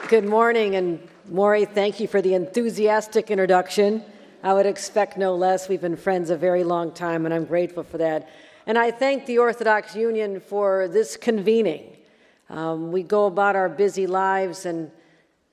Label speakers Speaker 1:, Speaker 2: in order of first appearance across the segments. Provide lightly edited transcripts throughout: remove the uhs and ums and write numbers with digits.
Speaker 1: Good morning, and Maury, thank you for the enthusiastic introduction. I would expect no less. We've been friends a very long time, and I'm grateful for that. And I thank the Orthodox Union for this convening. We go about our busy lives, and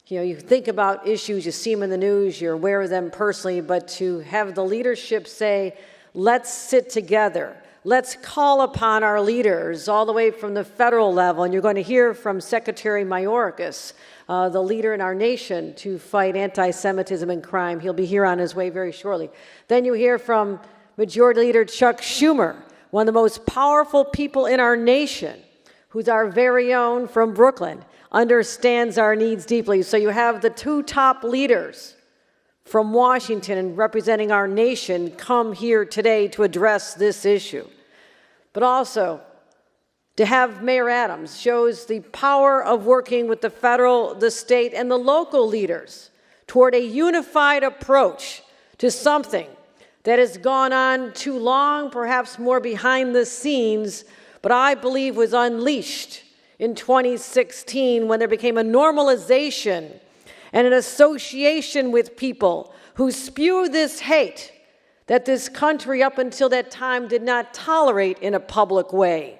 Speaker 1: you think about issues, you see them in the news, you're aware of them personally, but to have the leadership say, let's sit together. Let's call upon our leaders all the way from the federal level, and you're going to hear from Secretary Mayorkas, the leader in our nation to fight anti-Semitism and crime. He'll be here on his way very shortly. Then you hear from Majority Leader Chuck Schumer, one of the most powerful people in our nation, who's our very own from Brooklyn, understands our needs deeply. So you have the two top leaders from Washington and representing our nation come here today to address this issue. But also, to have Mayor Adams shows the power of working with the federal, the state, and the local leaders toward a unified approach to something that has gone on too long, perhaps more behind the scenes, but I believe was unleashed in 2016 when there became a normalization and an association with people who spew this hate that this country up until that time did not tolerate in a public way.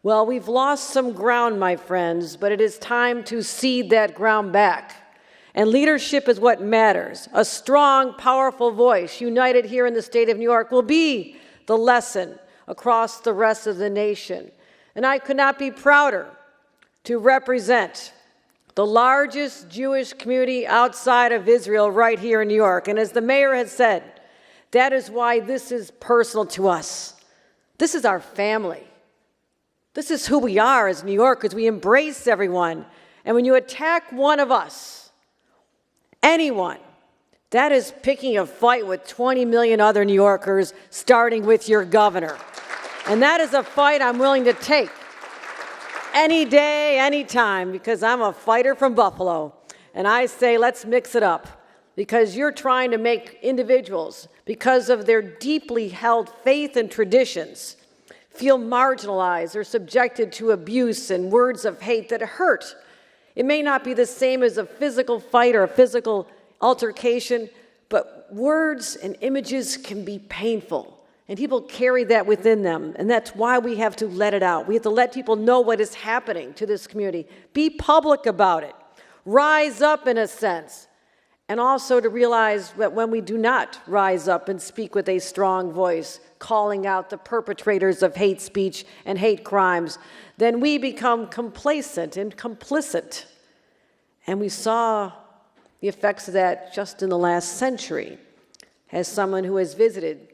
Speaker 1: Well, we've lost some ground, my friends, but it is time to cede that ground back. And leadership is what matters. A strong, powerful voice, united here in the state of New York, will be the lesson across the rest of the nation. And I could not be prouder to represent the largest Jewish community outside of Israel right here in New York. And as the mayor has said, that is why this is personal to us. This is our family. This is who we are as New Yorkers. We embrace everyone. And when you attack one of us, anyone, that is picking a fight with 20 million other New Yorkers, starting with your governor. And that is a fight I'm willing to take any day, any time, because I'm a fighter from Buffalo. And I say, let's mix it up, because you're trying to make individuals, because of their deeply held faith and traditions, feel marginalized or subjected to abuse and words of hate that hurt. It may not be the same as a physical fight or a physical altercation, but words and images can be painful. And people carry that within them, and that's why we have to let it out. We have to let people know what is happening to this community. Be public about it. Rise up in a sense. And also to realize that when we do not rise up and speak with a strong voice, calling out the perpetrators of hate speech and hate crimes, then we become complacent and complicit. And we saw the effects of that just in the last century as someone who has visited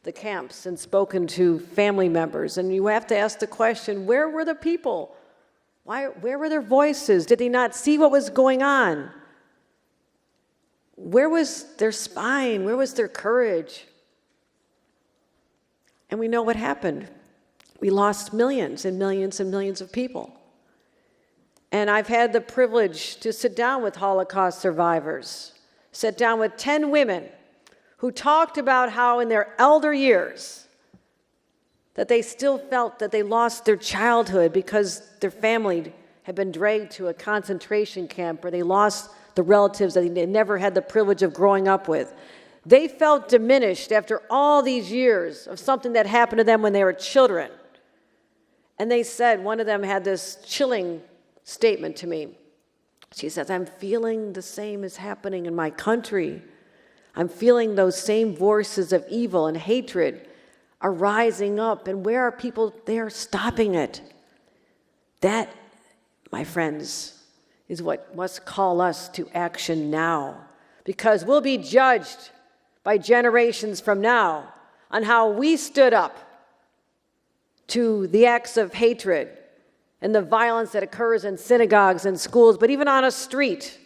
Speaker 1: the camps and spoken to family members. And you have to ask the question, where were the people? Where were their voices? Did they not see what was going on? Where was their spine? Where was their courage? And we know what happened. We lost millions and millions and millions of people. And I've had the privilege to sit down with Holocaust survivors, sit down with 10 women who talked about how in their elder years that they still felt that they lost their childhood because their family had been dragged to a concentration camp, or they lost the relatives that they never had the privilege of growing up with. They felt diminished after all these years of something that happened to them when they were children. And they said, one of them had this chilling statement to me. She says, I'm feeling the same is happening in my country. I'm feeling those same voices of evil and hatred are rising up. And where are people? They are stopping it. That, my friends, is what must call us to action now. Because we'll be judged by generations from now on how we stood up to the acts of hatred and the violence that occurs in synagogues and schools, but even on a street.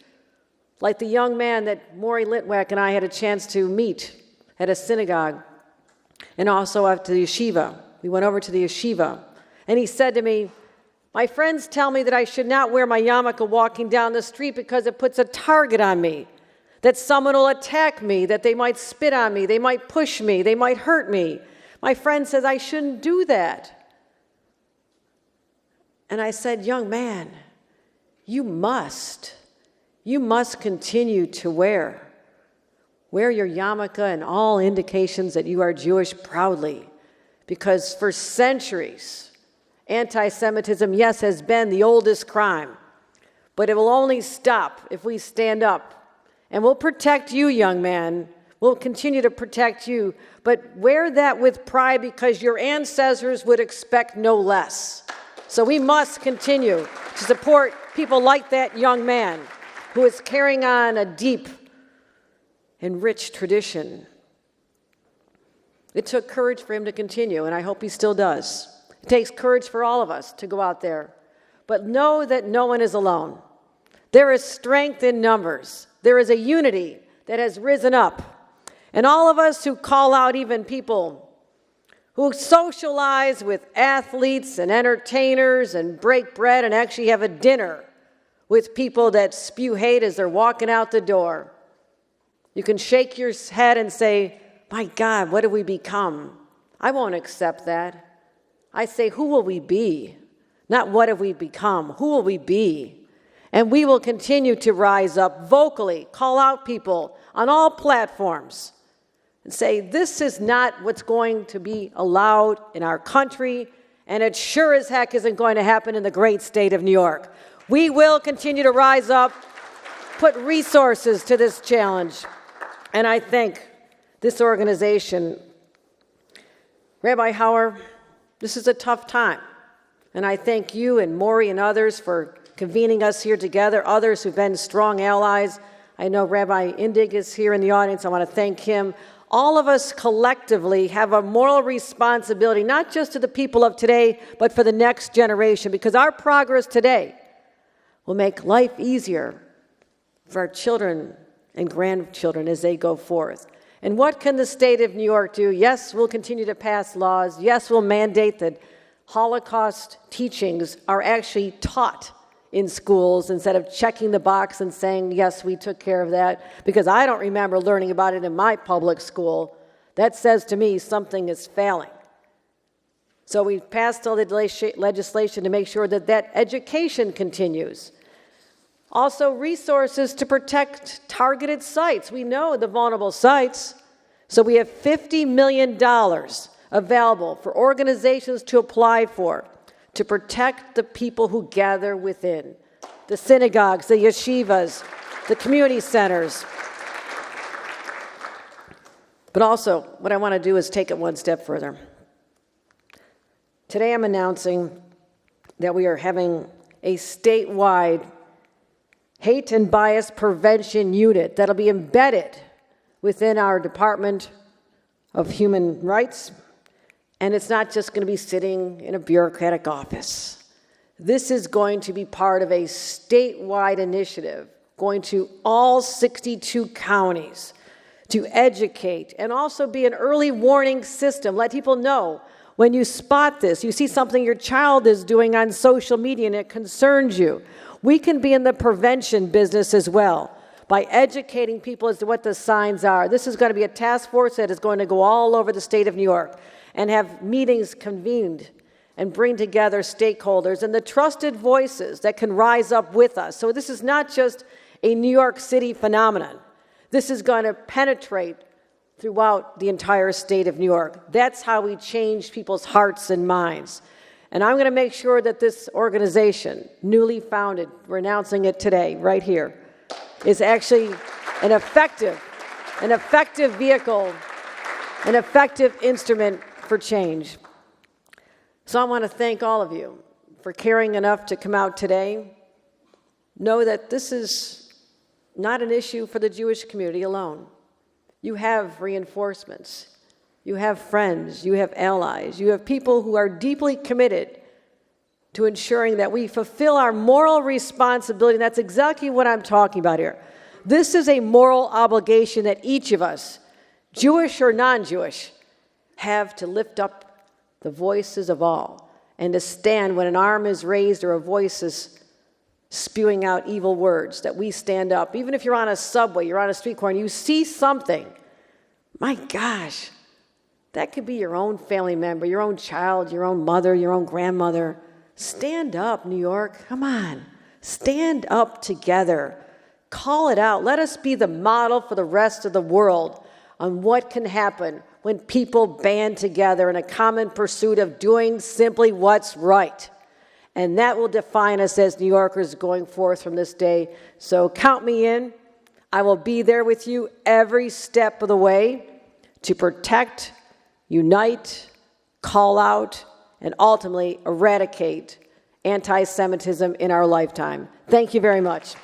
Speaker 1: Like the young man that Maury Litwack and I had a chance to meet at a synagogue, and also after the yeshiva. We went over to the yeshiva, and he said to me, my friends tell me that I should not wear my yarmulke walking down the street because it puts a target on me, that someone will attack me, that they might spit on me, they might push me, they might hurt me. My friend says I shouldn't do that. And I said, young man, you must. you must continue to wear your yarmulke and all indications that you are Jewish proudly, because for centuries, anti-Semitism, yes, has been the oldest crime, but it will only stop if we stand up. And we'll protect you, young man. We'll continue to protect you, but wear that with pride because your ancestors would expect no less. So we must continue to support people like that young man who is carrying on a deep and rich tradition. It took courage for him to continue, and I hope he still does. It takes courage for all of us to go out there. But know that no one is alone. There is strength in numbers. There is a unity that has risen up. And all of us who call out even people who socialize with athletes and entertainers and break bread and actually have a dinner with people that spew hate as they're walking out the door. You can shake your head and say, my God, what have we become? I won't accept that. I say, who will we be? Not what have we become, who will we be? And we will continue to rise up vocally, call out people on all platforms, and say, this is not what's going to be allowed in our country, and it sure as heck isn't going to happen in the great state of New York. We will continue to rise up, put resources to this challenge, and I thank this organization. Rabbi Hauer, this is a tough time, and I thank you and Maury and others for convening us here together, others who've been strong allies. I know Rabbi Indig is here in the audience. I want to thank him. All of us collectively have a moral responsibility, not just to the people of today, but for the next generation, because our progress today will make life easier for our children and grandchildren as they go forth. And what can the state of New York do? Yes, we'll continue to pass laws. Yes, we'll mandate that Holocaust teachings are actually taught in schools instead of checking the box and saying, yes, we took care of that, because I don't remember learning about it in my public school. That says to me something is failing. So we've passed all the legislation to make sure that that education continues. Also, resources to protect targeted sites. We know the vulnerable sites. So we have $50 million available for organizations to apply for, to protect the people who gather within, the synagogues, the yeshivas, the community centers. But also, what I want to do is take it one step further. Today I'm announcing that we are having a statewide hate and bias prevention unit that'll be embedded within our Department of Human Rights. And it's not just going to be sitting in a bureaucratic office. This is going to be part of a statewide initiative going to all 62 counties to educate and also be an early warning system. Let people know when you spot this, you see something your child is doing on social media and it concerns you. We can be in the prevention business as well by educating people as to what the signs are. This is going to be a task force that is going to go all over the state of New York and have meetings convened and bring together stakeholders and the trusted voices that can rise up with us. So this is not just a New York City phenomenon. This is going to penetrate throughout the entire state of New York. That's how we change people's hearts and minds. And I'm going to make sure that this organization, newly founded, we're announcing it today, right here, is actually an effective vehicle, an effective instrument for change. So I want to thank all of you for caring enough to come out today. Know that this is not an issue for the Jewish community alone. You have reinforcements. You have friends. You have allies. You have people who are deeply committed to ensuring that we fulfill our moral responsibility. And that's exactly what I'm talking about here. This is a moral obligation that each of us, Jewish or non-Jewish, have to lift up the voices of all and to stand when an arm is raised or a voice is spewing out evil words, that we stand up. Even if you're on a subway, you're on a street corner, you see something, my gosh, that could be your own family member, your own child, your own mother, your own grandmother. Stand up, New York. Come on. Stand up together. Call it out. Let us be the model for the rest of the world on what can happen when people band together in a common pursuit of doing simply what's right. And that will define us as New Yorkers going forth from this day. So count me in. I will be there with you every step of the way to protect, unite, call out, and ultimately eradicate anti-Semitism in our lifetime. Thank you very much.